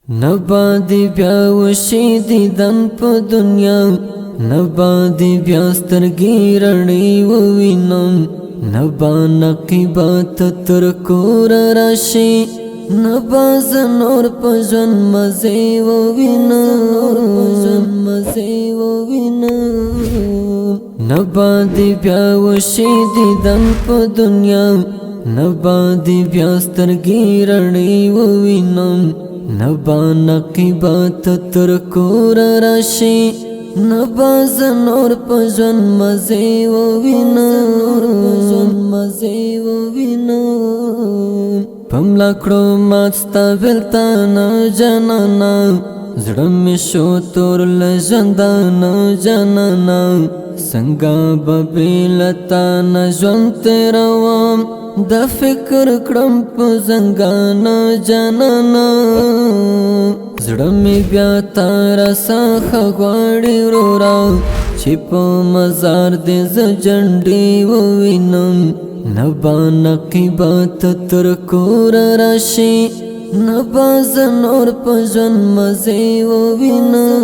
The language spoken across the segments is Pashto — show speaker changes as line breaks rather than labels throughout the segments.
نبادی بیا وشی دیدن په دنیا نبادی بیا سترګې رڼې ووینم نبا نقیبات تر کور راشي نبا زنور په ژوند مزې ووینم نبادی بیا وشی دیدن په دنیا نبادی بیا سترګې رڼې ووینم نبا نقیبات تر کور راشي نبا زنور په ژوند مزې ووینم پملا کړو مات ستا بېلتانه جانانه زړه مې شو تور له ژوندانه جانانه څنګه به بېله تانه ژوند تېروم دا فکر کړم په زنګانه جانانه زړه مې بیا تا راڅخه غواړي ورورا چې په مزار دې زه جنډې ووینم نبا نقیبات تر کور راشي نبا زنور په ژوند مزې ووینم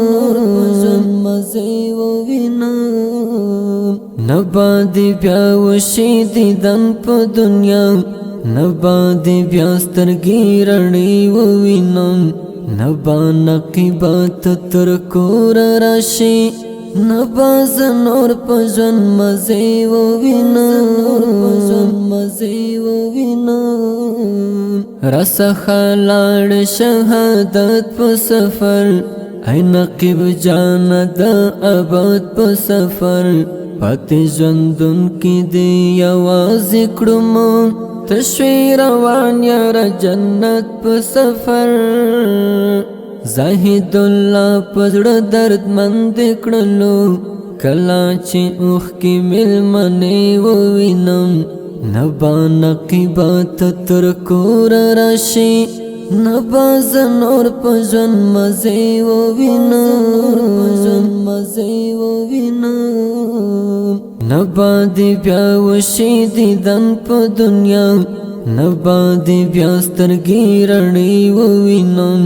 نبا دی بیا وشي دیدن په دنیا نبا دی بیا سترګې رڼې ووینم نبا نقیبات تر کور راشي نبا زنور په ژوند مزې ووینم راڅخه لاړ شهادت په سفر ای نقیب جانه د ابد په سفر پاتې ژوندون کې دې یوازې کړم تشوي روان یار جنت په سفر زاهد الله په زړه دردمند کړلو کله چې اوښکې مېلمنې ووینم نبا نقیبات تر کور راشي نبا زنور په ژوند مزې ووینم نبا دی بیا وشي دیدن په دنیا نبا دی بیا سترګې رڼې ووینم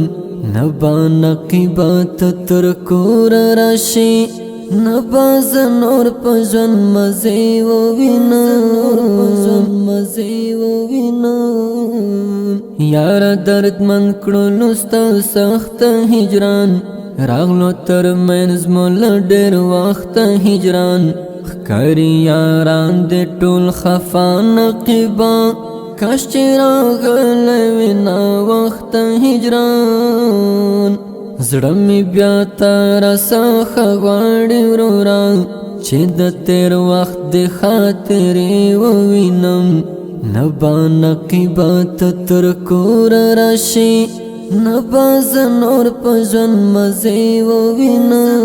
نبا نقیبات تر کور راشي نبا زنور په ژوند مزې ووینم یار دردمند کړلو ستا سخت هجران راغلو تر منځ مو له ډېر وخته هجران ښکاري یاران دې ټول خفا نقیبا کاش چې راغلی وي ناوخته هجران زړه مې بیا تا راڅخه غواړي ورورا چې د تېر وخت د خاطرې ووینم نبا نقیبات تر کور راشي نبا زنور په ژوند مزې ووینم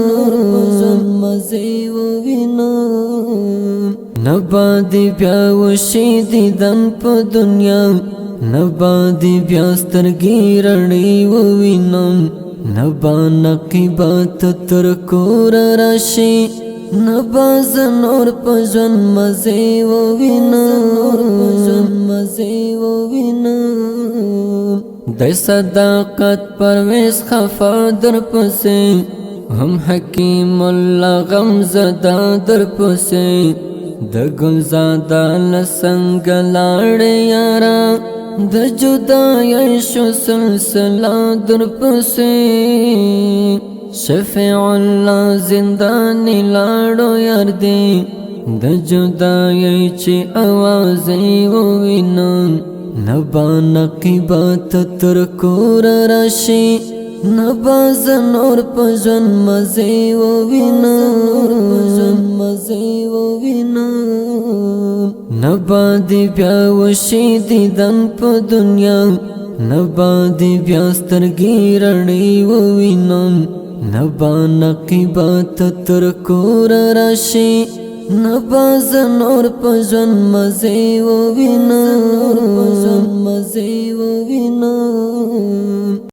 نبا دی بیا وشي دیدن په دنیا نبا دی بیا سترګې رڼې ووینم نبا نقیبات تر کور راشي نبا زنور په ژوند مزې ووینم د صداقت پرویز خفا در پسې هم حکیم الله غم زدا در پسې د ګلزاده له څنګه لاړې یارا د جدایۍ شو سلسله در پسې شفیع الله زندانی لاړو یار دی د جدایۍ چې اوازې ووینم نبا نقیبات تر کور راشي نبا زنور په ژوند مزې ووینم نبا دی بیا وشي دیدن په دنیا نبا دی بیا سترګې رڼې ووینم نبا نقیبات تر کور راشي نبا زنور په ژوند مزې ووینم